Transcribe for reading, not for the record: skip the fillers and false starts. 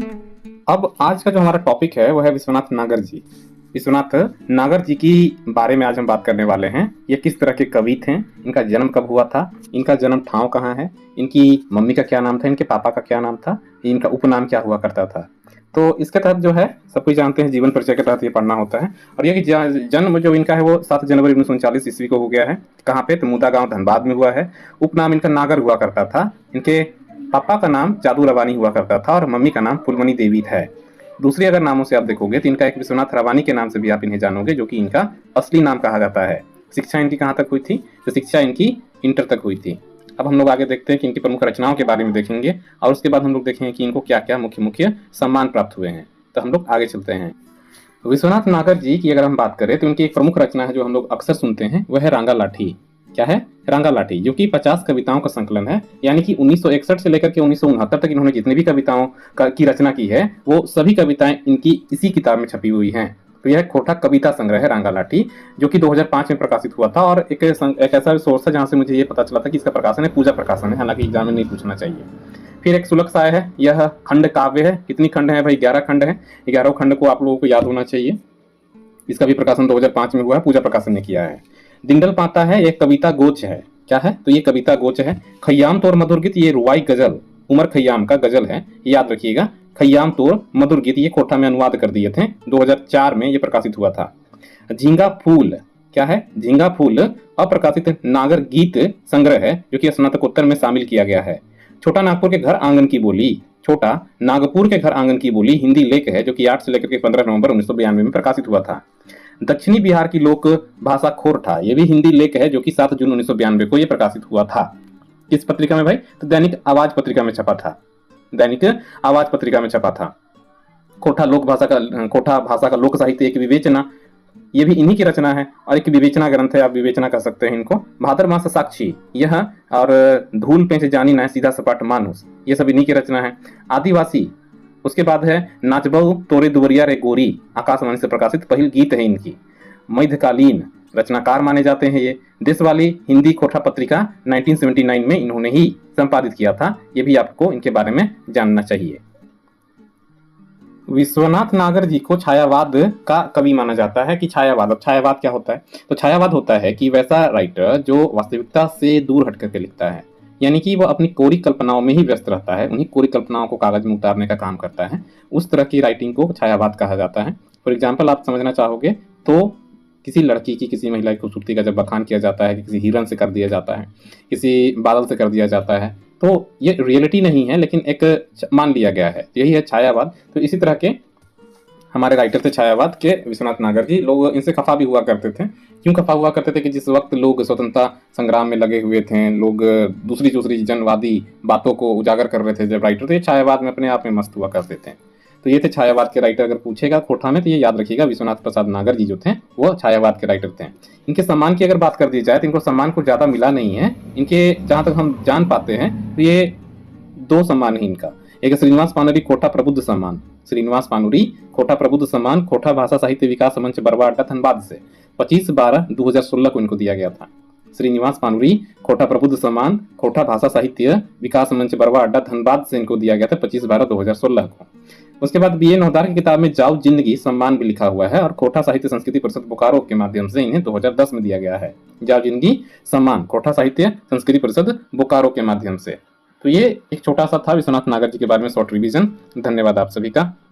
अब आज का जो हमारा टॉपिक है वो है विश्वनाथ नागर जी। विश्वनाथ नागर जी की बारे में आज हम बात करने वाले हैं। ये किस तरह के कवि थे, इनका जन्म कब हुआ था, इनका जन्म ठाव कहाँ है, इनकी मम्मी का क्या नाम था, इनके पापा का क्या नाम था, इनका उपनाम क्या हुआ करता था। तो इसके तहत जो है सब कुछ जानते हैं, जीवन परिचय के तहत ये पढ़ना होता है। और ये कि जन्म जो इनका है वो 7 जनवरी 1939 ईस्वी को हो गया है। कहाँ पे? तो मुदा गांव धनबाद में हुआ है। उपनाम इनका नागर हुआ करता था। इनके पापा का नाम जादू रवानी हुआ करता था और मम्मी का नाम फुलमणि देवी है। दूसरी अगर नामों से आप देखोगे तो इनका एक विश्वनाथ रवानी के नाम से भी आप इन्हें जानोगे, जो कि इनका असली नाम कहा जाता है। शिक्षा इनकी कहाँ तक हुई थी? तो शिक्षा इनकी इंटर तक हुई थी। अब हम लोग आगे देखते हैं कि इनकी प्रमुख रचनाओं के बारे में देखेंगे और उसके बाद हम लोग देखेंगे कि इनको क्या क्या मुख्य मुख्य सम्मान प्राप्त हुए हैं। तो हम लोग आगे चलते हैं। विश्वनाथ नागर जी की अगर हम बात करें तो इनकी एक प्रमुख रचना है जो हम लोग अक्सर सुनते हैं, वह है रांगा लाठी। क्या है? रांगा लाठी, जो कि 50 कविताओं का संकलन है। यानी कि 1961 से लेकर के 1969 तक इन्होंने जितनी भी कविताओं की रचना की है वो सभी कविताएं इनकी इसी किताब में छपी हुई हैं। तो यह खोटा कविता संग्रह है रांगा लाठी, जो कि 2005 में प्रकाशित हुआ था। और एक ऐसा सोर्स है जहां से मुझे ये पता चला था कि इसका प्रकाशन है पूजा प्रकाशन है, हालांकि एग्जाम में नहीं पूछना चाहिए। फिर एक सुलग साय है, यह खंड काव्य है। कितनी खंड है भाई? 11 खंड है। 11 खंड को आप लोगों को याद होना चाहिए। इसका भी प्रकाशन 2005 में हुआ है, पूजा प्रकाशन ने किया है। दिंडल पाता है, एक कविता गोच है। क्या है? तो ये कविता गोच है। खय्याम तोर मधुर गीत, ये रुवाई गजल उमर खय्याम का गजल है, याद रखिएगा। खय्याम तोर मधुर गीत ये कोठा में अनुवाद कर दिए थे, 2004 में ये प्रकाशित हुआ था। झींगा फूल, क्या है? झींगा फूल अप्रकाशित नागर गीत संग्रह है, जो कि स्नातकोत्तर में शामिल किया गया है। छोटा नागपुर के घर आंगन की बोली, छोटा नागपुर के घर आंगन की बोली हिंदी लेख है, जो कि 8 से लेकर के 15 नवंबर 1992 में प्रकाशित हुआ था। दक्षिणी बिहार की लोक भाषा खोरठा, ये भी हिंदी लेख है, जो कि 7 जून 1992 को ये प्रकाशित हुआ था। किस पत्रिका में भाई? तो दैनिक आवाज पत्रिका में छपा था। दैनिक आवाज पत्रिका में छपा था। खोटा खोटा भाषा का लोक साहित्य, एक विवेचना, ये भी इन्हीं की रचना है। और एक विवेचना ग्रंथ है, आप विवेचना कह सकते हैं इनको। भादर मास साक्षी यह, और धूल पेंच जानी ना सीधा सपाट मानुस, ये सब इन्हीं की रचना है। आदिवासी, उसके बाद है नाचबऊ तोरे दुवरिया रे गोरी, आकाशवाणी से प्रकाशित पहल गीत है इनकी। मध्यकालीन रचनाकार माने जाते हैं ये। देशवाली हिंदी खोटा पत्रिका 1979 में इन्होंने ही संपादित किया था। ये भी आपको इनके बारे में जानना चाहिए। विश्वनाथ नागर जी को छायावाद का कवि माना जाता है। कि छायावाद, अब छायावाद क्या होता है? तो छायावाद होता है कि वैसा राइटर जो वास्तविकता से दूर हट करके लिखता है, यानी कि वह अपनी कोरी कल्पनाओं में ही व्यस्त रहता है, उन्हीं कोरी कल्पनाओं को कागज में उतारने का काम करता है। उस तरह की राइटिंग को छायावाद कहा जाता है। फॉर एग्जाम्पल आप समझना चाहोगे तो किसी लड़की की, किसी महिला की खूबसूरती का जब बखान किया जाता है, कि किसी हिरन से कर दिया जाता है, किसी बादल से कर दिया जाता है, तो ये रियलिटी नहीं है लेकिन एक मान लिया गया है, यही है छायावाद। तो इसी तरह के हमारे राइटर थे छायावाद के विश्वनाथ नागर जी। लोग इनसे खफा भी हुआ करते थे। क्यों खफा हुआ करते थे? कि जिस वक्त लोग स्वतंत्रता संग्राम में लगे हुए थे, लोग दूसरी दूसरी जनवादी बातों को उजागर कर रहे थे, जब राइटर थे छायावाद में अपने आप में मस्त हुआ करते थे। तो ये थे छायावाद के राइटर। अगर पूछेगा कोठा में तो ये याद रखिएगा, विश्वनाथ प्रसाद नागर जी जो थे वो छायावाद के राइटर थे। इनके सम्मान की अगर बात कर दी जाए तो इनको सम्मान कुछ ज़्यादा मिला नहीं है। इनके जहाँ तक हम जान पाते हैं तो ये 2 सम्मान है इनका। एक श्रीनिवास पानुरी खोटा प्रबुद्ध सम्मान, श्रीनिवास पानुरी खोटा प्रबुद्ध सम्मान खोटा भाषा साहित्य विकास मंच बरवा अड्डा धनबाद से 25/12/2016 को इनको दिया गया था। श्रीनिवास पानुरी खोटा प्रबुद्ध सम्मान खोटा भाषा साहित्य विकास मंच बरवा अड्डा धनबाद से इनको दिया गया था 25/12/2016 को। उसके बाद बी ए नौदार की किताब में जाओ जिंदगी सम्मान भी लिखा हुआ है, और खोटा साहित्य संस्कृति परिषद बोकारो के माध्यम से इन्हें 2010 में दिया गया है जाओ जिंदगी सम्मान खोटा साहित्य संस्कृति परिषद बोकारो के माध्यम से। तो ये एक छोटा सा था विश्वनाथ नागर जी के बारे में शॉर्ट रिवीजन। धन्यवाद आप सभी का।